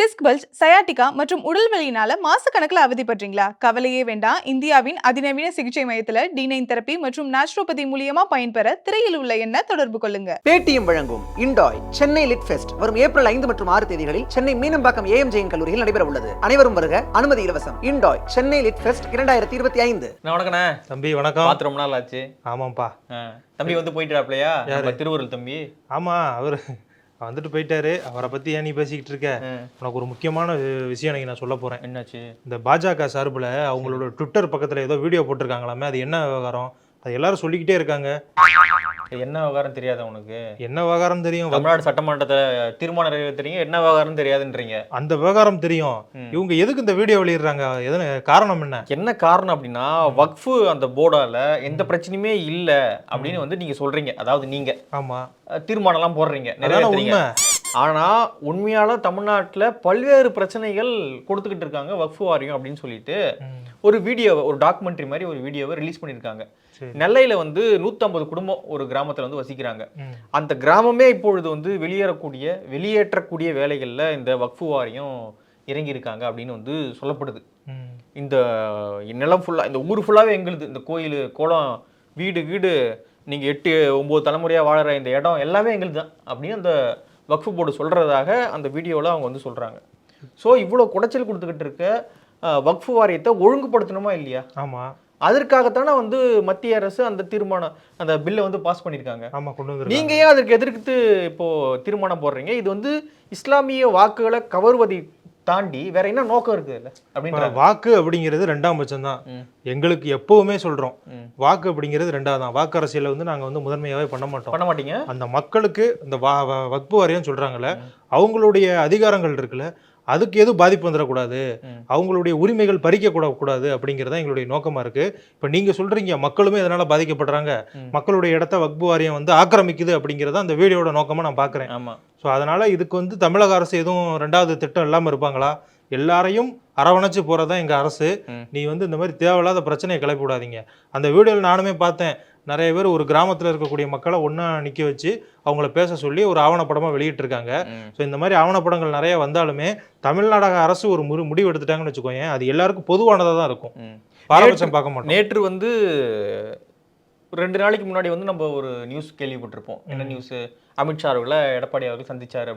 Disk bulge, sciatica மற்றும் உடல் வலியினால மாசக்கணக்கில் அவதிப்படுறீங்களா? கவலையே வேண்டாம். இந்தியாவின் அதிநவீன சிகிச்சை மையத்துல D9 தெரப்பி மற்றும் நேச்சுரோபதி மூலியமா பயன்பெற திரையில் உள்ள எண்ணை தொடர்பு கொள்ளுங்க. பேடிஎம் வழங்கும் இண்டாய் சென்னை லிட் ஃபெஸ்ட் வரும் ஏப்ரல் 5 மற்றும் 6 தேதிகளில் சென்னை மீனம்பாக்கம் AMJN கல்லூரியில் நடைபெற உள்ளது. அனைவரும் வருக, அனுமதி இலவசம். இண்டாய் சென்னை லிட் ஃபெஸ்ட் 2025. வணக்கண்ணே. தம்பி வணக்கம். பாத்து ரொம்ப நாள் ஆச்சு. ஆமாப்பா. தம்பி வந்து போயிட்டாப்லையா? திருவூரல் தம்பி. ஆமா, அவரு வந்துட்டு போயிட்டாரு. அவரை பத்தி ஏன் நீ பேசிக்கிட்டு இருக்க? உனக்கு ஒரு முக்கியமான விஷயம் நான் சொல்ல போறேன். என்னாச்சு? இந்த பாஜக சார்பில் அவங்களோட ட்விட்டர் பக்கத்துல ஏதோ வீடியோ போட்டிருக்காங்களாமே, அது என்ன விவகாரம்? அது எல்லாரும் சொல்லிக்கிட்டே இருக்காங்க. என்ன விவகாரம் தெரியாத உனக்கு? என்ன விவகாரம் தெரியும்? தமிழ்நாடு சட்டமன்றத்துல தீர்மானம் நிறைவேற்றுறீங்க, என்ன விவகாரம் தெரியாதுன்றீங்க. அந்த விவகாரம் தெரியும். இவங்க எதுக்கு இந்த வீடியோ வெளியிடுறாங்க? எதன காரணம் என்ன? என்ன காரணம் அப்படின்னா, வக்ஃபு அந்த போர்டால எந்த பிரச்சனையுமே இல்ல அப்படின்னு வந்து நீங்க சொல்றீங்க. அதாவது நீங்க ஆமா தீர்மானம் எல்லாம் போடுறீங்க, நிறைவேற்றுறீங்க. ஆனா உண்மையால தமிழ்நாட்டுல பல்வேறு பிரச்சனைகள் கொடுத்துக்கிட்டு இருக்காங்க வக்ஃபு வாரியம் அப்படின்னு சொல்லிட்டு ஒரு வீடியோ, ஒரு டாக்குமெண்ட்ரி மாதிரி ஒரு வீடியோவை ரிலீஸ் பண்ணியிருக்காங்க. நெல்லையில வந்து 150 குடும்பம் ஒரு கிராமத்துல வந்து வசிக்கிறாங்க. அந்த கிராமமே இப்பொழுது வந்து வெளியேற்றக்கூடிய வேலைகள்ல இந்த வக்ஃபு வாரியம் இறங்கி இருக்காங்க அப்படின்னு வந்து சொல்லப்படுது. இந்த நிலம் ஃபுல்லா, இந்த ஊர் ஃபுல்லாவே எங்களுது. இந்த கோயில், குளம், வீடு நீங்க 8-9 தலைமுறையா வாழற இந்த இடம் எல்லாமே எங்களுது தான் அப்படின்னு அந்த வக்ஃபு போர்டு சொல்றதாக அந்த வீடியோவில் அவங்க வந்து சொல்றாங்க. ஸோ இவ்வளோ குடைச்சல் கொடுத்துக்கிட்டு இருக்க வக்ஃபு வாரியத்தை ஒழுங்குபடுத்தணுமா இல்லையா? ஆமா, அதற்காகத்தானே வந்து மத்திய அரசு அந்த தீர்மானம், அந்த பில்லை வந்து பாஸ் பண்ணியிருக்காங்க. ஆமா, கொண்டு வந்து. நீங்க ஏன் அதற்கு எதிர்த்து இப்போ தீர்மானம் போடுறீங்க? இது வந்து இஸ்லாமிய வாக்குகளை கவர்வதை தாண்டி வேற என்ன நோக்கம் இருக்கு இல்ல அப்படின்ற. வாக்கு அப்படிங்கிறது 2ஆம் பட்சம் தான். எங்களுக்கு எப்பவுமே சொல்றோம், வாக்கு அப்படிங்கிறது 2ஆவது தான். வாக்கு அரசியல வந்து நாங்க வந்து முதன்மையாவே பண்ண மாட்டீங்க. அந்த மக்களுக்கு இந்த வக்ஃபு வாரியம் சொல்றாங்கல்ல, அவங்களுடைய அதிகாரங்கள் இருக்குல்ல, அதுக்கு எதுவும் பாதிப்பு வந்துடக்கூடாது, அவங்களுடைய உரிமைகள் பறிக்க கூடாது அப்படிங்கிறத எங்களுடைய நோக்கமா இருக்கு. இப்ப நீங்க சொல்றீங்க மக்களுமே இதனால பாதிக்கப்படுறாங்க, மக்களுடைய இடத்த வக்ஃபு வாரியம் வந்து ஆக்கிரமிக்குது அப்படிங்கிறத அந்த வீடியோட நோக்கமா நான் பாக்குறேன். ஸோ அதனால இதுக்கு வந்து தமிழக அரசு எதுவும் 2வது திட்டம் இல்லாம இருப்பாங்களா? எல்லாரையும் அரவணைச்சு போறதான் எங்க அரசு. நீ வந்து இந்த மாதிரி தேவையில்லாத பிரச்சனையை கிளப்பி விடாதீங்க. அந்த வீடியோவில் நானுமே பார்த்தேன், நிறைய பேர் ஒரு கிராமத்தில் இருக்கக்கூடிய மக்களை ஒன்றா நிற்க வச்சு அவங்கள பேச சொல்லி ஒரு ஆவணப்படமாக வெளியிட்டிருக்காங்க. ஸோ இந்த மாதிரி ஆவணப்படங்கள் நிறைய வந்தாலுமே தமிழ்நாடு அரசு ஒரு முடிவு எடுத்துட்டாங்கன்னு வச்சுக்கோங்க, அது எல்லாருக்கும் பொதுவானதாக தான் இருக்கும். பாரபட்சம் பார்க்க மாட்டோம். நேற்று வந்து 2 நாளைக்கு முன்னாடி வந்து நம்ம ஒரு நியூஸ் கேள்விப்பட்டிருப்போம். என்ன நியூஸ்? அமித்ஷா அவர்களை எடப்பாடி அவர்கள் சந்திச்சாரு.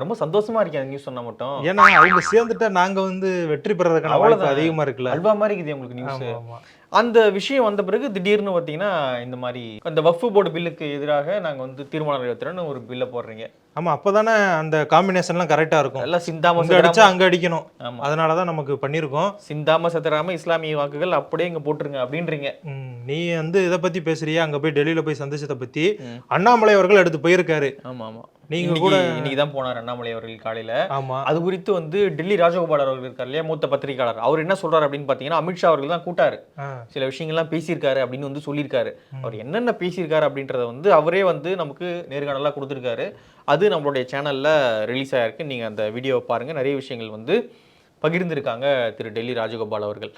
ரொம்ப சந்தோஷமா இருக்கேன் அந்த நியூஸ் சொன்னா மட்டும். ஏன்னா அவங்க சேர்ந்துட்டா நாங்க வந்து வெற்றி பெறதுக்கான வாய்ப்பு அதிகமா இருக்குல்ல. அல்வா மாதிரி இருக்குது உங்களுக்கு நியூஸ். அந்த விஷயம் வந்த பிறகு திடீர்னு பார்த்தீங்கன்னா இந்த மாதிரி அந்த வக்ஃபு போர்டு பில்லுக்கு எதிராக நாங்கள் வந்து தீர்மானம் நிறைவேற்றுறோன்னு ஒரு பில்லை போடுறீங்க. ஆமா, அப்பதானே அந்த காம்பினேஷன்லாம் கரெக்டா இருக்கும். எல்லாம் சிந்தாம அடிச்சா அங்க அடிக்கணும். அதனாலதான் நமக்கு பண்ணிருக்கோம். சிந்தாம சத்தராம இஸ்லாமிய வாக்குகள் அப்படியே இங்க போட்டுருங்க அப்படின்றீங்க. நீ வந்து இதை பத்தி பேசுறியா? அங்க போய் டெல்லியில போய் சந்திச்சதை பத்தி அண்ணாமலை அவர்கள் எடுத்து போயிருக்காரு. ஆமா ஆமா, நீங்க கூட இன்னைக்குதான் போனார் அண்ணாமலை அவர்கள் காலையில. ஆமா, அது குறித்து வந்து டெல்லி ராஜகோபால் அவர்கள் இருக்கார் இல்லையா, மூத்த பத்திரிகையாளர், அவர் என்ன சொல்றாரு அப்படின்னு பாத்தீங்கன்னா, அமித்ஷா அவர்கள் தான் கூட்டாரு, சில விஷயங்கள்லாம் பேசியிருக்காரு அப்படின்னு வந்து சொல்லியிருக்காரு. அவர் என்னென்ன பேசியிருக்காரு அப்படின்றத வந்து அவரே வந்து நமக்கு நேர்காணலாக கொடுத்துருக்காரு. அது நம்மளுடைய சேனல்ல ரிலீஸ் ஆயிருக்கு. நீங்க அந்த வீடியோவை பாருங்க. நிறைய விஷயங்கள் வந்து பகிர்ந்திருக்காங்க திரு டெல்லி ராஜகோபால் அவர்கள்.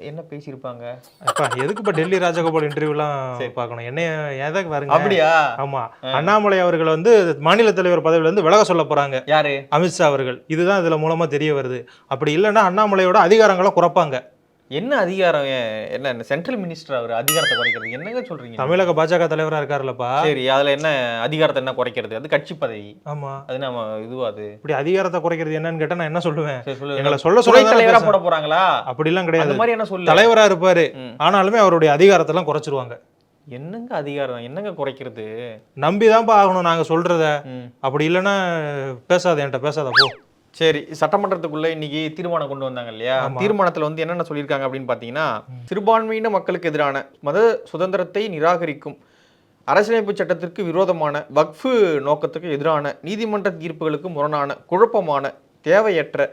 என்ன பேசியிருப்பாங்க? எதுக்கு இப்ப டெல்லி ராஜகோபால் இன்டர்வியூலாம் பார்க்கணும்? என்ன எதை பாருங்க. அப்படியா? ஆமா, அண்ணாமலை அவர்கள் வந்து மாநில தலைவர் பதவியில இருந்து விலக சொல்ல போறாங்க. யாரு? அமித்ஷா அவர்கள். இதுதான் இதுல மூலமா தெரிய வருது. அப்படி இல்லைன்னா அண்ணாமலையோட அதிகாரங்களை குறைப்பாங்க. என்ன அதிகாரம்? என்ன சென்ட்ரல் மினிஸ்டர் அவர் அதிகாரத்தை குறைக்கிறது? என்னங்க சொல்றீங்க? தமிழக பாஜக தலைவரா இருக்காருல்லப்பா. சரி, அதுல என்ன அதிகாரத்தை என்ன குறைக்கிறது? அது கட்சி பதவி. ஆமா, அது நம்ம இதுவா? அது இப்படி அதிகாரத்தை குறைக்கிறது என்னன்னு கேட்டா நான் என்ன சொல்லுவேன்? எங்களை சொல்ல தலைவரா போட போறாங்களா? அப்படி எல்லாம் கிடையாது. அந்த மாதிரி என்ன சொல்ல தலைவரா இருப்பாரு, ஆனாலுமே அவருடைய அதிகாரத்தை எல்லாம் குறைச்சிருவாங்க. என்னங்க அதிகாரம்? என்னங்க குறைக்கிறது? நம்பிதான்ப்பா ஆகணும் நாங்க சொல்றத. அப்படி இல்லைன்னா பேசாத, என்கிட்ட பேசாத போ. சரி, சட்டமன்றத்துக்குள்ள இன்னைக்கு தீர்மானம் கொண்டு வந்தாங்க இல்லையா? தீர்மானத்துல வந்து என்னென்ன சொல்லியிருக்காங்க அப்படின்னு பாத்தீங்கன்னா, சிறுபான்மையின மக்களுக்கு எதிரான மத சுதந்திரத்தை நிராகரிக்கும் அரசியலமைப்பு சட்டத்திற்கு விரோதமான வக்ஃபு நோக்கத்துக்கு எதிரான நீதிமன்ற தீர்ப்புகளுக்கு முரணான குழப்பமான தேவையற்ற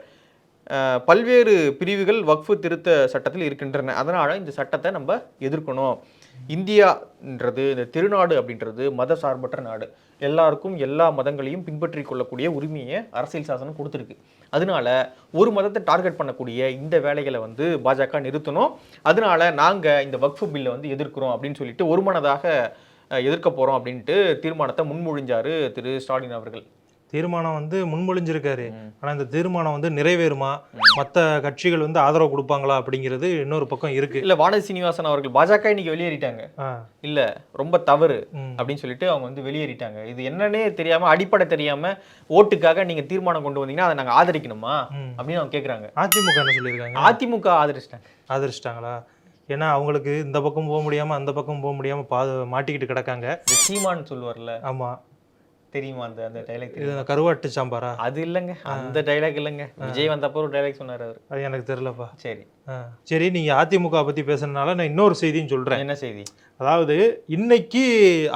பல்வேறு பிரிவுகள் வக்ஃபு திருத்த சட்டத்தில் இருக்கின்றன. அதனால இந்த சட்டத்தை நம்ம எதிர்க்கணும். இந்தியான்றது, இந்த திருநாடு அப்படின்றது மத சார்பற்ற நாடு. எல்லாருக்கும் எல்லா மதங்களையும் பின்பற்றி கொள்ளக்கூடிய உரிமையை அரசியல் சாசனம் கொடுத்துருக்கு. அதனால ஒரு மதத்தை டார்கெட் பண்ணக்கூடிய இந்த வேலைகளை வந்து பாஜக நிறுத்தணும். அதனால நாங்கள் இந்த வக்ஃபு பில்லை வந்து எதிர்க்கிறோம் அப்படின்னு சொல்லிட்டு ஒருமனதாக எதிர்க்க போகிறோம் அப்படின்ட்டு தீர்மானத்தை முன்மொழிஞ்சாரு திரு ஸ்டாலின் அவர்கள். தீர்மானம் வந்து முன்மொழிஞ்சிருக்காரு. ஆனா இந்த தீர்மானம் வந்து நிறைவேறுமா, மத்த கட்சிகள் வந்து ஆதரவு கொடுப்பாங்களா அப்படிங்கிறது இன்னொரு பக்கம் இருக்கு. இல்ல வானதி சீனிவாசன் அவர்கள் பாஜக இன்னைக்கு வெளியேறிட்டாங்க. இல்ல ரொம்ப தவறு அப்படின்னு சொல்லிட்டு அவங்க வந்து வெளியேறிட்டாங்க. இது என்னன்னே தெரியாம, அடிப்படை தெரியாம ஓட்டுக்காக நீங்க தீர்மானம் கொண்டு வந்தீங்கன்னா அதை நாங்க ஆதரிக்கணுமா அப்படின்னு அவங்க கேக்குறாங்க. அதிமுக என்ன சொல்லியிருக்காங்க? அதிமுக ஆதரிச்சிட்டாங்களா? ஏன்னா அவங்களுக்கு இந்த பக்கம் போக முடியாம அந்த பக்கம் போக முடியாம மாட்டிக்கிட்டு கிடக்காங்க. சீமான் சொல்லுவார்ல, ஆமா தெரியுமா அந்த அந்த டைலாக்? இது கருவாட்டு சாம்பாரா? அது இல்லைங்க, அந்த டைலாக் இல்லைங்க. விஜய் வந்தப்போ ஒரு டைலாக் சொன்னார் அவர். அது எனக்கு தெரியலப்பா. சரி சரி, நீங்க அதிமுக பத்தி பேசுறதுனால நான் இன்னொரு செய்தியும் சொல்றேன். என்ன செய்தி? அதாவது இன்னைக்கு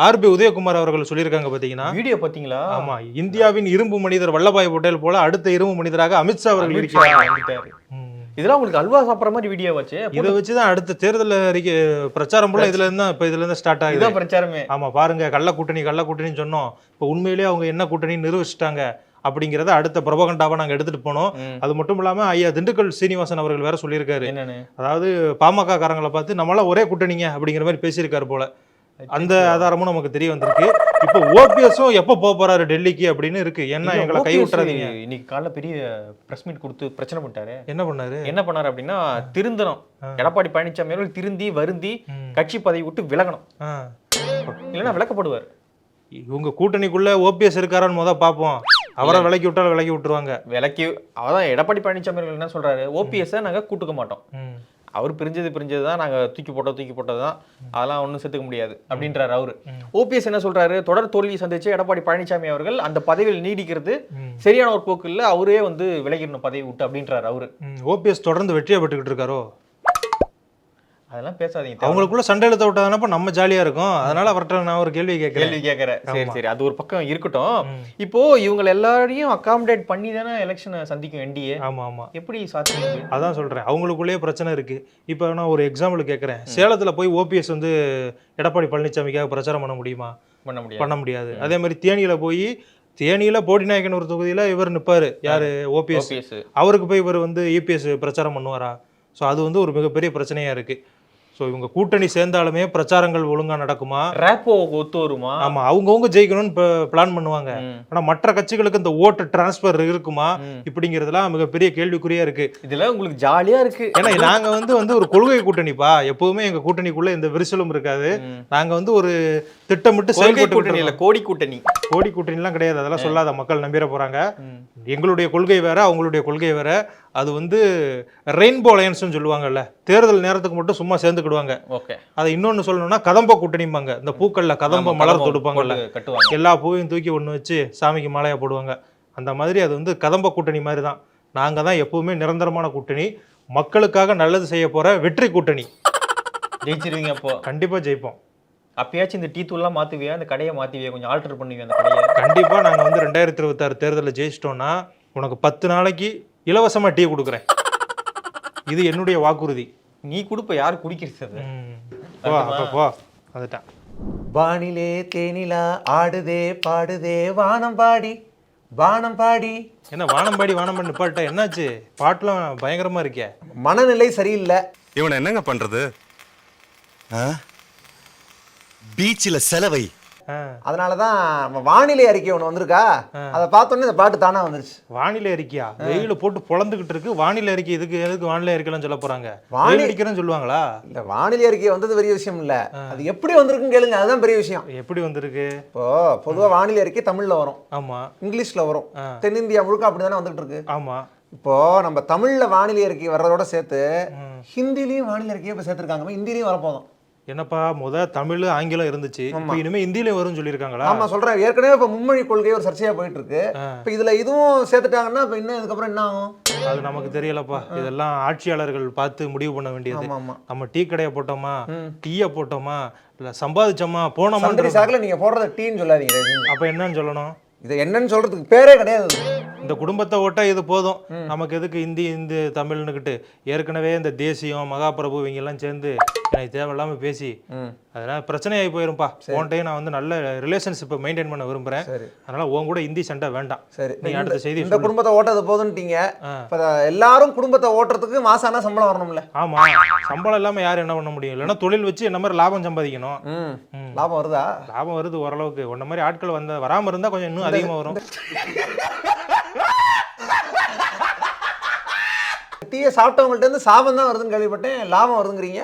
ஆர்பி உதயகுமார் அவர்கள் சொல்லியிருக்காங்க பாத்தீங்கன்னா, வீடியோ பாத்தீங்களா? ஆமா, இந்தியாவின் இரும்பு மனிதர் வல்லபாய் பட்டேல் போல அடுத்த இரும்பு மனிதராக அமித்ஷா அவர்கள் இருக்கிறார். இதெல்லாம் உங்களுக்கு அல்வா சாப்பிட்ற மாதிரி வீடியோ வச்சு இதை வச்சுதான் அடுத்த தேர்தல் அறிக்கை பிரச்சாரம் போல இதுல இருந்து ஸ்டார்ட் ஆகுது பிரச்சாரமே. ஆமா, பாருங்க, கள்ள கூட்டணின்னு சொன்னோம், இப்ப உண்மையிலேயே அவங்க என்ன கூட்டணின்னு நிரூபிச்சிட்டாங்க அப்படிங்கறத அடுத்த பிரபகண்டாவை நாங்க எடுத்துட்டு போனோம். அது மட்டும் இல்லாம ஐயா திண்டுக்கல் சீனிவாசன் அவர்கள் வேற சொல்லியிருக்காரு. அதாவது பாமக காரங்களை பார்த்து நம்மளால ஒரே கூட்டணிங்க அப்படிங்கிற மாதிரி பேசியிருக்காரு போல. அந்த ஆதாரமும் நமக்கு தெரிய வந்திருக்கு. இப்போ ஓபிஎஸும் எப்போ போறாரு டெல்லிக்கு அப்படின்னு இருக்கு. என்ன எங்களை கை விட்டுறாதீங்க. இன்னைக்கு காலைல பெரிய பிரஸ் மீட் கொடுத்து பிரச்சனை பண்ணிட்டாரு. என்ன பண்ணாரு அப்படின்னா, திருந்தணும், எடப்பாடி பழனிசாமி அவர்கள் திருந்தி வருந்தி கட்சி பதவி விட்டு விலகணும், இல்லைன்னா விலக்கப்படுவார். இவங்க கூட்டணிக்குள்ள ஓபிஎஸ் இருக்காரான்னு முத பாப்போம். அவரை விலக்கி விட்டாலும் விலக்கி விட்டுருவாங்க. அதான் எடப்பாடி பழனிசாமி அவர்கள் என்ன சொல்றாரு, ஓபிஎஸ் நாங்க கூட்டுக்க மாட்டோம், அவர் பிரிஞ்சது தான், நாங்க தூக்கி போட்டது தான், அதெல்லாம் ஒன்றும் சேர்த்துக்க முடியாது அப்படின்றாரு அவரு. ஓபிஎஸ் என்ன சொல்றாரு, தொடர் தோல்வி சந்திச்சு எடப்பாடி பழனிசாமி அவர்கள் அந்த பதவியில் நீடிக்கிறது சரியான ஒரு போக்கு இல்ல, அவரே வந்து விலகிடணும் பதவி விட்டு அப்படின்றாரு அவரு. ஓபிஎஸ் தொடர்ந்து வெற்றியை பெற்றுக்கிட்டு இருக்காரோ? அதெல்லாம் பேசாதீங்க. அவங்களுக்குள்ள சண்டை எழுத்த விட்டாதானப்ப நம்ம ஜாலியா இருக்கும். அதனால அவர்கிட்ட நான் ஒரு கேள்வி கேட்கறேன். சரி, அது ஒரு பக்கம் இருக்கட்டும். இப்போ இவங்க எல்லாரையும் அகாமடேட் பண்ணி தானே எலெக்ஷனை சந்திக்கும் என்டிஏ. ஆமா, எப்படி சாத்தியம்? அதான் சொல்றேன், அவங்களுக்குள்ளேயே பிரச்சனை இருக்கு. இப்போ நான் ஒரு எக்ஸாம்பிள் கேட்கறேன். சேலத்துல போய் ஓபிஎஸ் வந்து எடப்பாடி பழனிசாமிக்காக பிரச்சாரம் பண்ண முடியுமா? பண்ண முடியாது. அதே மாதிரி தேனியில போடிநாயக்கன் ஒரு தொகுதியில இவர் நிப்பாரு, யாரு? ஓபிஎஸ். அவருக்கு போய் இவர் வந்து இபிஎஸ் பிரச்சாரம் பண்ணுவாரா? ஸோ அது வந்து ஒரு மிகப்பெரிய பிரச்சனையா இருக்கு. ஸோ இவங்க கூட்டணி சேர்ந்தாலுமே பிரச்சாரங்கள் ஒழுங்கா நடக்குமா? ரேப்போ ஒத்து வருமா? ஆமா, அவங்கவுங்க ஜெயிக்கணும்னு பிளான் பண்ணுவாங்க. ஆனா மற்ற கட்சிகளுக்கு இந்த ஓட்டு டிரான்ஸ்பர் இருக்குமா இப்படிங்கிறதுலாம் மிகப்பெரிய கேள்விக்குறியா இருக்கு. இதுல உங்களுக்கு ஜாலியா இருக்கு. ஏன்னா நாங்க வந்து ஒரு கொள்கை கூட்டணிப்பா, எப்பவுமே எங்க கூட்டணிக்குள்ள எந்த விரிசலும் இருக்காது. நாங்க வந்து ஒரு திட்டமிட்டு செயல்பட்டு கூட்டணி, கோடி கூட்டணிலாம் கிடையாது. அதெல்லாம் சொல்லாத, மக்கள் நம்பிட போறாங்க. எங்களுடைய கொள்கை வேற, அவங்களுடைய கொள்கை வேற. அது வந்து ரெயின்போ அலையன்ஸ்னு சொல்லுவாங்கல்ல, தேர்தல் நேரத்துக்கு மட்டும் சும்மா சேர்ந்துக்கிடுவாங்க. அதை இன்னொன்னு சொல்லணும்னா கதம்ப கூட்டணிம்பாங்க. இந்த பூக்கள்ல கதம்ப மலர் தொடுப்பாங்கல்ல, எல்லா பூவையும் தூக்கி ஒண்ணு வச்சு சாமிக்கு மாலையா போடுவாங்க. அந்த மாதிரி அது வந்து கதம்ப கூட்டணி மாதிரி தான். நாங்க தான் எப்பவுமே நிரந்தரமான கூட்டணி, மக்களுக்காக நல்லது செய்ய போற வெற்றி கூட்டணி. ஜெயிச்சிருவீங்க அப்போ? கண்டிப்பா ஜெயிப்போம். அப்பயாச்சும் இந்த டீ தூள்லாம் மாத்துவியா, இந்த கடையை மாத்துவியா, கொஞ்சம் ஆல்டர் பண்ணுவீங்க அந்த கடையை? கண்டிப்பா. நாங்க வந்து 2026 தேர்தலில் ஜெயிச்சிட்டோம்னா உனக்கு 10 நாளைக்கு இலவசமா டீ கொடுக்குறேன். இது என்னுடைய வாக்குறுதி. நீ கொடுப்ப, யாரு குடிக்கிறது? அதுதான். வானிலே தேனிலா ஆடுதே பாடுதே வானம் பாடி என்ன வானம் பாடி நிப்பாட்ட என்னாச்சு? பாட்டுலாம் பயங்கரமா இருக்கே. மனநிலை சரியில்லை. இவனை என்னங்க பண்றது? பீச்சில் செலவை. அதனாலதான் வானிலை அறிக்கை ஒண்ணு வந்திருக்கா, அதை பார்த்தோன்னே இந்த பாட்டு தானா வந்துருச்சு. வானிலை அறிக்கையா? வெயில போட்டு பொழந்துகிட்டு இருக்கு. வானிலை அறிக்கை எதுக்கு வானிலை அறிக்கைலாம் சொல்ல போறாங்க? வானிலை அடிக்கிறேன்னு சொல்லுவாங்களா? இல்ல, வானிலை அறிக்கை வந்தது பெரிய விஷயம் இல்ல, அது எப்படி வந்திருக்குன்னு கேளுங்க, அதுதான் பெரிய விஷயம். எப்படி வந்திருக்கு? இப்போ பொதுவா வானிலை அறிக்கை தமிழ்ல வரும், ஆமா, இங்கிலீஷ்ல வரும். தென்னிந்தியா முழுக்க அப்படிதானே வந்துட்டு இருக்கு. ஆமா. இப்போ நம்ம தமிழ்ல வானிலை அறிக்கை வர்றதோட சேர்த்து ஹிந்திலையும் வானிலை அறிக்கையை இப்ப சேர்த்திருக்காங்க. ஹிந்திலையும் வரப்போதும். என்னப்பா, தமிழ் ஆங்கிலம் இருந்துச்சு, இப்போ இனிமே ஹிந்தியில வரும்னு சொல்லியிருக்காங்களா? ஆமா, சொல்றேன். ஏற்கனவே இப்ப மும்மொழி கொள்கை ஒரு சர்ச்சையா போயிட்டு இருக்கு. இப்ப இதுல இதுவும் சேர்த்துட்டாங்கன்னா இப்ப இன்னும் இதுக்கப்புறம் என்ன ஆகும்? அது நமக்கு தெரியலப்பா. இதெல்லாம் ஆட்சியாளர்கள் பார்த்து முடிவு பண்ண வேண்டியது. நம்ம டீ கடையை போட்டோமா, டீயை போட்டோமா, இல்ல சம்பாதிச்சோமா, போனோமா. சாக்கில் நீங்க போடுறது டீன்னு சொல்லாதீங்க. அப்ப என்னன்னு சொல்லணும்? இது என்னன்னு சொல்றதுக்கு பேரே கிடையாது. இந்த குடும்பத்தை ஓட்ட இது போதும், நமக்கு எதுக்கு இந்தி இந்து தமிழ்னுக்கிட்டு. ஏற்கனவே இந்த தேசியம் மகாபிரபு இவங்க எல்லாம் சேர்ந்து எனக்கு தேவையில்லாம பேசி அதெல்லாம் பிரச்சனையாகி போயிரும்பா. உன்கிட்டயும் நான் வந்து நல்ல ரிலேஷன்ஷிப்பை மெயின்டைன் பண்ண விரும்புறேன், அதனால உன் கூட இந்தி சண்டை வேண்டாம். சரி, நீ அடுத்த செய்தி இந்த குடும்பத்தை ஓட்டது போதுன்ட்டீங்க. இப்ப எல்லாரும் குடும்பத்தை ஓட்டுறதுக்கு மாசம் ஆனா சம்பளம் வரணும்ல? ஆமா, சம்பளம் இல்லாம யாரும் என்ன பண்ண முடியும்? இல்லைன்னா தொழில் வச்சு என்ன மாதிரி லாபம் சம்பாதிக்கணும். லாபம் வருதா? லாபம் வருது ஓரளவுக்கு. உன்ன மாதிரி ஆட்கள் வராம இருந்தா கொஞ்சம் இன்னும் அதிகமா வரும். டீயை சாப்பிட்டவங்கள்ட்ட இருந்து சாபம் தான் வருதுன்னு கேள்விப்பட்டேன், லாபம் வருதுங்கிறீங்க.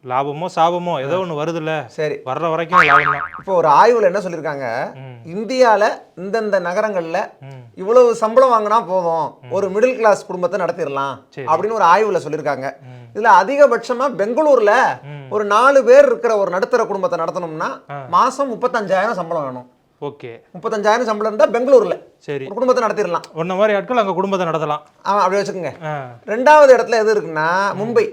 லாபமோ சாபமோ ஏதோ ஒண்ணு வருதுல்ல, சரி, வர்ற வரைக்கும் லாபம் தான். இப்போ ஒரு ஆய்வுல என்ன சொல்லியிருக்காங்க, இந்தியால இந்தந்த நகரங்கள்ல இவ்வளவு சம்பளம் வாங்கினா போதும் ஒரு மிடில் கிளாஸ் குடும்பத்தை நடத்திடலாம் அப்படின்னு ஒரு ஆய்வுல சொல்லியிருக்காங்க. இதுல அதிகபட்சமா பெங்களூர்ல ஒரு 4 பேர் இருக்கிற ஒரு நடுத்தர குடும்பத்தை நடத்தணும்னா மாசம் 35,000 சம்பளம் வேணும். ஓகே, 35,000 சம்பளம் இருந்தா பெங்களூர்ல சரி ஒரு குடும்பத்தை நடத்திடலாம். ஒன்ன மாதிரி ஆட்கள் அங்க குடும்பத்தை நடத்தலாம். அப்படி வச்சுக்கோங்க. 2வது இடத்துல எது இருக்குன்னா மும்பை.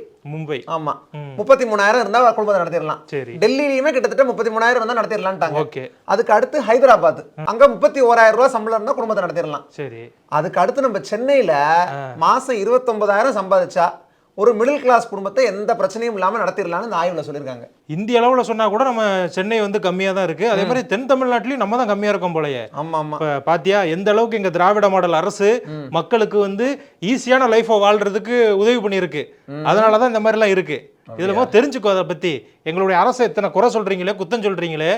ஆமா, 33,000 இருந்தா குடும்பத்தை நடத்திடலாம். சரி, டெல்லியிலுமே கிட்டத்தட்ட 33,000 இருந்தா நடத்திடலாம்ட்டாங்க. ஓகே. அதுக்கு அடுத்து ஹைதராபாத், அங்க 31,000 ரூபாய் சம்பளம் இருந்தா குடும்பத்தை நடத்திடலாம். சரி, அதுக்கு அடுத்து நம்ம சென்னையில மாசம் 29,000 சம்பாதிச்சா ஒரு மிடில் கிளாஸ் குடும்பத்தை எந்த பிரச்சனையும் இல்லாம நடத்திடலாம்னு இந்த ஆய்வுல சொல்லியிருக்காங்க. இந்திய அளவுல சொன்னா கூட நம்ம சென்னை வந்து கம்மியா தான் இருக்கு. அதே மாதிரி தென் தமிழ்நாட்டிலயும் நம்ம தான் கம்மியா இருக்கோம் போலயே. ஆமா ஆமா, பாத்தியா எந்த அளவுக்கு எங்க திராவிட மாடல் அரசு மக்களுக்கு வந்து ஈஸியான லைஃபை வாழ்றதுக்கு உதவி பண்ணியிருக்கு. அதனாலதான் இந்த மாதிரி எல்லாம் இருக்கு. இதுல தெரிஞ்சுக்கோ அதை பத்தி. எங்களுடைய அரசு எத்தனை குறை சொல்றீங்களே, குத்தம் சொல்றீங்களே,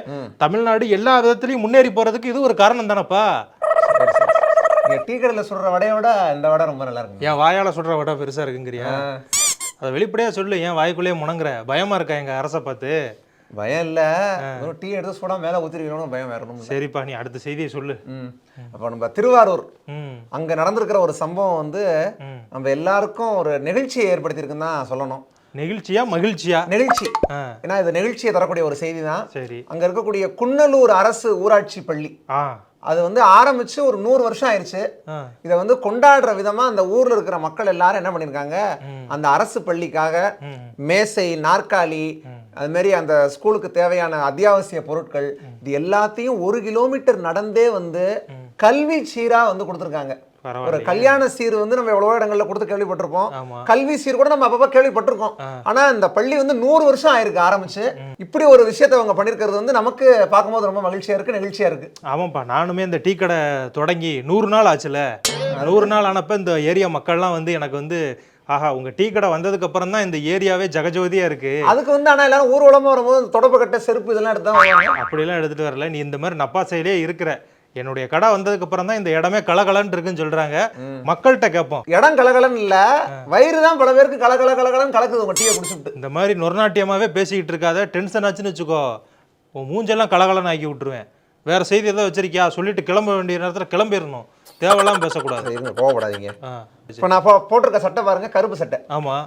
தமிழ்நாடு எல்லா விதத்திலையும் முன்னேறி போறதுக்கு இது ஒரு காரணம் தானப்பா. டீ கடையில சொல்ற வடையை விட இந்த வடை ரொம்ப நல்லா இருக்கு. என் வாயால சொல்ற வடை பெருசா இருக்குங்கிறியா? அதை வெளிப்படையா சொல்லு. ஏன் வாய்க்குள்ளேயே முணங்குற? பயமா இருக்கா எங்க அரசை பார்த்து? பயம் இல்ல, டீ எடுத்து சூடா மேல ஊத்திருக்கணும் பயம் வேறணும். சரிப்பா, நீ அடுத்த செய்தியை சொல்லு. அப்ப நம்ம திருவாரூர் அங்க நடந்திருக்கிற ஒரு சம்பவம் வந்து நம்ம எல்லாருக்கும் ஒரு நெகிழ்ச்சியை ஏற்படுத்தியிருக்குன்னு தான் சொல்லணும். நெகிழ்ச்சியா மகிழ்ச்சியா? நெகிழ்ச்சி. ஏன்னா இது நெகிழ்ச்சியை தரக்கூடிய ஒரு செய்தி தான். சரி, அங்க இருக்கக்கூடிய குன்னலூர் அரசு ஊராட்சி பள்ளி அது வந்து ஆரம்பிச்சு ஒரு 100 வருஷம் ஆயிடுச்சு. இதை வந்து கொண்டாடுற விதமா அந்த ஊர்ல இருக்கிற மக்கள் எல்லாரும் என்ன பண்ணிருக்காங்க, அந்த அரசு பள்ளிக்காக மேசை, நாற்காலி, அது மாதிரி அந்த ஸ்கூலுக்கு தேவையான அத்தியாவசிய பொருட்கள் இது எல்லாத்தையும் 1 கிலோமீட்டர் நடந்தே வந்து கல்வி சீரா வந்து கொடுத்துருக்காங்க. ஒரு கல்யாண சீர் வந்து நம்ம எவ்வளவோ இடங்கள்ல கொடுத்து கேள்விப்பட்டிருப்போம், கல்வி சீர் கூட நம்ம அப்பப்ப கேள்விப்பட்டிருக்கோம். ஆனா இந்த பள்ளி வந்து 100 வருஷம் ஆயிருக்கு ஆரம்பிச்சு. இப்படி ஒரு விஷயத்தை அவங்க பண்ணிருக்கிறது வந்து நமக்கு பார்க்கும்போது ரொம்ப மகிழ்ச்சியா இருக்கு, நெகிழ்ச்சியா இருக்கு. ஆமாப்பா, நானுமே இந்த டீ கடை தொடங்கி 100 நாள் ஆச்சுல. 100 நாள் ஆனப்ப இந்த ஏரியா மக்கள்லாம் வந்து எனக்கு வந்து ஆஹா உங்க டீ கடை வந்ததுக்கு அப்புறம் தான் இந்த ஏரியாவே ஜகஜோதியா இருக்கு. அதுக்கு வந்து ஆனா எல்லாரும் ஊர்வலமா வரும்போது தொடப்ப கட்ட செருப்பு இதெல்லாம் எடுத்து அப்படியெல்லாம் எடுத்துட்டு வரல. நீ இந்த மாதிரி நப்பா சைடே இருக்கிற. என்னுடைய கடை வந்ததுக்கு அப்புறம் தான் இந்த இடமே கலகலன்னு இருக்குன்னு சொல்றாங்க. மக்கள்கிட்ட கேட்போம். இடம் கலகலன்னு இல்ல, வயிறு தான் பல பேருக்கு கலகலன்னு கலக்குது உங்க டீயை குடிச்சுட்டு. இந்த மாதிரி நொறுநாட்டியமாவே பேசிக்கிட்டு இருக்காத. டென்ஷன் ஆச்சுன்னு வச்சுக்கோ, உன் மூஞ்செல்லாம் கலகலன்னு ஆக்கி விட்டுருவேன். வேற செய்தி ஏதாவது வச்சிருக்கியா? சொல்லிட்டு கிளம்ப வேண்டிய நேரத்தில் கிளம்பிடணும். தேவையெல்லாம் பேசக்கூடாது. கோவப்படாதீங்க. இப்போ நான் போட்டிருக்க சட்டை பாருங்க, கருப்பு சட்டை. ஆமா,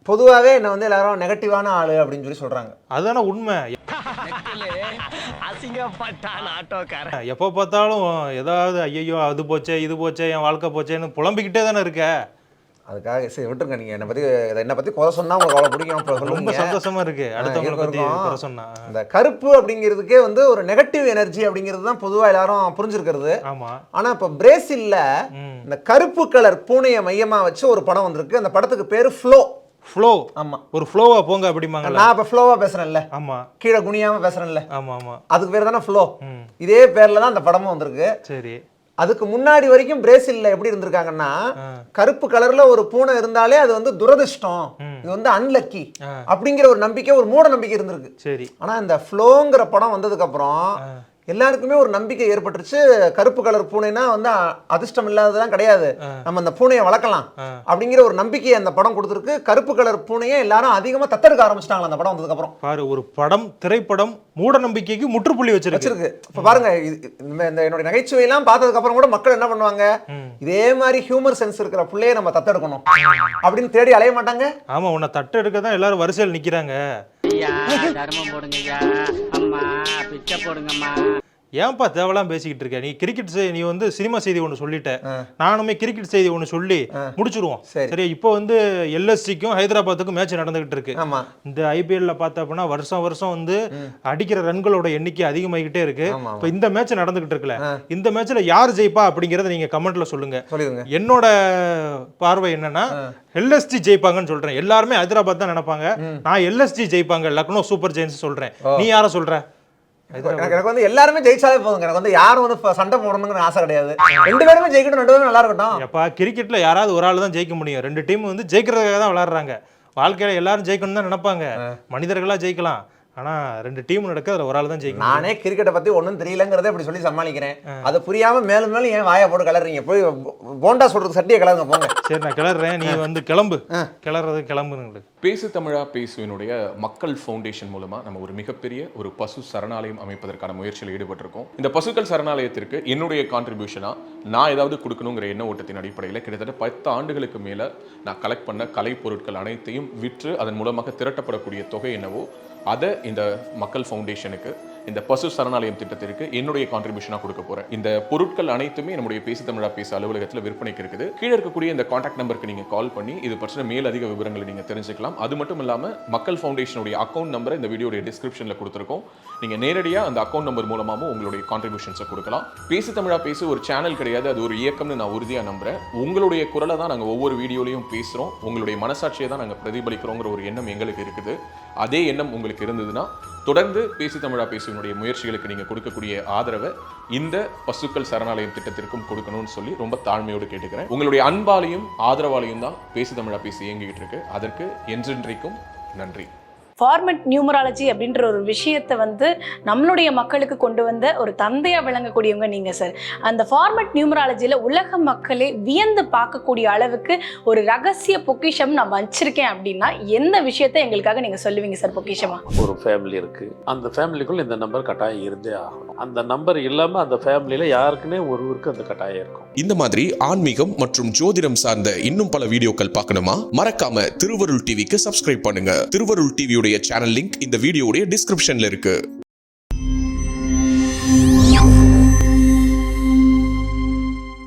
பொதுவாகவே என்ன வந்து எல்லாரும் நெகட்டிவான ஆளு அப்படின்னு சொல்லி சொல்றாங்க. அதுதானே உண்மை. எப்போ பார்த்தாலும் ஏதாவது ஐயோ அது போச்சே இது போச்சே என் வாழ்க்கை போச்சேன்னு புலம்பிக்கிட்டே தானே இருக்க. அதுக்காக சரி விட்டுருங்க. நீங்க என்னை பத்தி குறை சொன்னா உங்களுக்கு அவ்வளவு பிடிக்கும். ரொம்ப சந்தோஷமா இருக்கு அடுத்தவங்களை பத்தி குறை சொன்னா. இந்த கருப்பு அப்படிங்கிறதுக்கே வந்து ஒரு நெகட்டிவ் எனர்ஜி அப்படிங்கிறது தான் பொதுவா எல்லாரும் புரிஞ்சிருக்கிறது. ஆமா, ஆனா இப்ப பிரேசில்ல இந்த கருப்பு கலர் பூனையை மையமா வச்சு ஒரு படம் வந்திருக்கு. அந்த படத்துக்கு பேரு ஃப்ளோ. ஆமா, ஒரு ஃப்ளோவா போங்க அப்படிமாங்க. நான் இப்ப ஃப்ளோவா பேசுறேன்ல, ஆமா, கீழே குனியாம பேசுறேன்ல, ஆமா ஆமா, அதுக்கு பேர் தானே ஃப்ளோ. இதே பேர்ல தான் அந்த படமும் வந்திருக்கு. சரி, அதுக்கு முன்னாடி வரைக்கும் பிரேசில்ல எப்படி இருந்திருக்காங்கன்னா, கருப்பு கலர்ல ஒரு பூனை இருந்தாலே அது வந்து துரதிர்ஷ்டம், இது வந்து அன்லக்கி அப்படிங்கிற ஒரு நம்பிக்கை, ஒரு மூட நம்பிக்கை இருந்திருக்கு. சரி, ஆனா இந்த ஃப்ளோங்கிற படம் வந்ததுக்கு அப்புறம் எல்லாருக்குமே ஒரு நம்பிக்கை ஏற்பட்டுருச்சு. கருப்பு கலர் பூனைனா வந்து அதிர்ஷ்டம் இல்லாததான் கிடையாது, நம்ம அந்த பூனையை வளர்க்கலாம் அப்படிங்கிற ஒரு நம்பிக்கையை அந்த படம் கொடுத்துருக்கு. கருப்பு கலர் பூனையை எல்லாரும் அதிகமா தத்தெடுக்க ஆரம்பிச்சிட்டாங்க அந்த படம் வந்ததுக்கு அப்புறம். பாரு, ஒரு படம், திரைப்படம் மூட நம்பிக்கைக்கு முற்றுப்புள்ளி வச்சிருக்கு. இப்ப பாருங்க, என்னோட நகைச்சுவையெல்லாம் பார்த்ததுக்கு அப்புறம் கூட மக்கள் என்ன பண்ணுவாங்க, இதே மாதிரி ஹியூமர் சென்ஸ் இருக்கிற பிள்ளையை நம்ம தத்தெடுக்கணும் அப்படின்னு தேடி அலைய மாட்டாங்க. ஆமா, உன்னை தட்டு எடுக்க தான் எல்லாரும் வரிசையில் நிக்கிறாங்க. ஏன்பா தேவலாம் பேசிக்கிட்டு இருக்க? நீ கிரிக்கெட் நீ வந்து சினிமா செய்தி ஒன்று சொல்லிட்ட, நானுமே கிரிக்கெட் செய்தி ஒன்று சொல்லி முடிச்சிருவோம். சரி, இப்போ வந்து எல்எஸ்சிக்கும் ஹைதராபாத்துக்கும் மேட்ச் நடந்துகிட்டு இருக்கு. இந்த ஐபிஎல்ல பார்த்த அப்படின்னா வருஷம் வந்து அடிக்கிற ரன்களோட எண்ணிக்கை அதிகமாகிக்கிட்டே இருக்கு. இப்போ இந்த மேட்ச் நடந்துகிட்டு இருக்குல்ல, இந்த மேட்ச்ல யார் ஜெயிப்பா அப்படிங்கறத நீங்க கமெண்ட்ல சொல்லுங்க. என்னோட பார்வை என்னன்னா எல்எஸ்ஜி ஜெயிப்பாங்கன்னு சொல்றேன். எல்லாருமே ஹைதராபாத் தான் நினைப்பாங்க. நான் எல்எஸ்ஜி ஜெயிப்பாங்க, லக்னோ சூப்பர் ஜெயின்ஸ் சொல்றேன். நீ யார சொல்ற? எனக்கு வந்து எல்லாருமே ஜெயிச்சாலே போதுங்க. எனக்கு வந்து யாரும் வந்து சண்டை போடணுங்கிற ஆசை கிடையாது. 2 பேருமே ஜெயிக்கணும், 2 பேரும் நல்லா இருக்கட்டும். எப்பா கிரிக்கெட்ல யாராவது ஒரு ஆள் தான் ஜெயிக்க முடியும். 2 டீம் வந்து ஜெயிக்கிறதுக்காக தான் விளையாடுறாங்க. வாழ்க்கையில எல்லாரும் ஜெயிக்கணும் தான் நினைப்பாங்க. மனிதர்களா ஜெயிக்கலாம், ஆனா 2 டீம் நடக்க அதுல ஒரு ஆள் தான் ஜெயிக்கணும். நானே கிரிக்கெட்டை பத்தி ஒன்றும் தெரியலங்கிறத இப்படி சொல்லி சமாளிக்கிறேன். அது புரியாம மேலும் மேலும் ஏன் வாயை போட்டு கிளறீங்க? போய் போண்டா சொல்றதுக்கு சட்டியை கிளறுங்க போங்க. சரி, நான் கிளறேன், நீ வந்து கிளம்பு. கிளம்புங்க. பேசு தமிழா பேசுவினுடைய மக்கள் ஃபவுண்டேஷன் மூலமா நம்ம ஒரு மிகப்பெரிய ஒரு பசு சரணாலயம் அமைப்பதற்கான முயற்சியில் ஈடுபட்டிருக்கோம். இந்த பசுக்கள் சரணாலயத்திற்கு என்னுடைய கான்ட்ரிபியூஷனா நான் ஏதாவது கொடுக்கணுங்கிற எண்ண ஓட்டத்தின் அடிப்படையில் கிட்டத்தட்ட 10 ஆண்டுகளுக்கு மேல நான் கலெக்ட் பண்ண கலை பொருட்கள் அனைத்தையும் விற்று அதன் மூலமாக திரட்டப்படக்கூடிய தொகை என்னவோ அதை இந்த மக்கள் ஃபவுண்டேஷனுக்கு, இந்த பசு சரணாலயம் திட்டத்திற்கு என்னுடைய கான்ட்ரிபியூஷனாக கொடுக்க போறேன். இந்த பொருட்கள் அனைத்துமே நம்முடைய பேசு தமிழா பேச அலுவலகத்தில் விற்பனைக்கு இருக்குது. கீழே இருக்கக்கூடிய இந்த கான்டாக்ட் நம்பருக்கு நீங்க கால் பண்ணி இது பற்றின மேலதிக விவரங்களை நீங்க தெரிஞ்சுக்கலாம். அது மட்டும் இல்லாம மக்கள் ஃபவுண்டேஷனுடைய அக்கௌண்ட் நம்பரை இந்த வீடியோடைய டிஸ்கிரிப்ஷன்ல கொடுத்துருக்கோம். நீங்க நேரடியா அந்த அக்கௌண்ட் நம்பர் மூலமாகவும் உங்களுடைய கான்ட்ரிபியூஷன்ஸை கொடுக்கலாம். பேசு தமிழா பேசு ஒரு சேனல் கிடையாது, அது ஒரு இயக்கம்னு நான் உறுதியா நம்புறேன். உங்களுடைய குரலை தான் நாங்கள் ஒவ்வொரு வீடியோலையும் பேசுறோம், உங்களுடைய மனசாட்சியை தான் நாங்கள் பிரதிபலிக்கிறோங்கிற ஒரு எண்ணம் எங்களுக்கு இருக்குது. அதே எண்ணம் உங்களுக்கு இருந்ததுன்னா தொடர்ந்து பேசு தமிழா பேசுவனுடைய முயற்சிகளுக்கு நீங்க கொடுக்கக்கூடிய ஆதரவை இந்த பசுக்கள் சரணாலயம் திட்டத்திற்கும் கொடுக்கணும்னு சொல்லி ரொம்ப தாழ்மையோடு கேட்டுக்கிறேன். உங்களுடைய அன்பாலையும் ஆதரவாலையும் தான் பேசு தமிழா பேசி இயங்கிட்டு இருக்கு. அதற்கு என்றென்றைக்கும் நன்றி. ஃபார்மட் நியூமராலஜி அப்படின்ற ஒரு விஷயத்தை வந்து நம்மளுடைய மக்களுக்கு கொண்டு வந்த ஒரு தந்தையா விளங்கக்கூடியவங்க நீங்க சார். அந்த ஃபார்மட் நியூமராலஜியில உலக மக்களே வியந்து பார்க்கக்கூடிய அளவுக்கு ஒரு ரகசிய பொக்கிஷம் நான் வச்சிருக்கேன் அப்படின்னா எந்த விஷயத்தை எங்களுக்காக நீங்க சொல்லுவீங்க சார் பொக்கிஷமா? ஒரு ஃபேமிலி இருக்கு, அந்த ஃபேமிலிக்குள்ள இந்த நம்பர் கட்டாயம் இருந்தே ஆகணும். அந்த நம்பர் இல்லாம அந்த ஃபேமிலியில யாருக்குன்னே ஒருவருக்கு அந்த கட்டாயம் இருக்கும். இந்த மாதிரி ஆன்மீகம் மற்றும் ஜோதிடம் சார்ந்த இன்னும் பல வீடியோக்கள் பார்க்கணுமா? மறக்காம திருவருள் டிவிக்கு சப்ஸ்கிரைப் பண்ணுங்க. திருவருள் டிவியுடைய சேனல் லிங்க் இந்த வீடியோடைய டிஸ்கிரிப்ஷன்ல இருக்கு.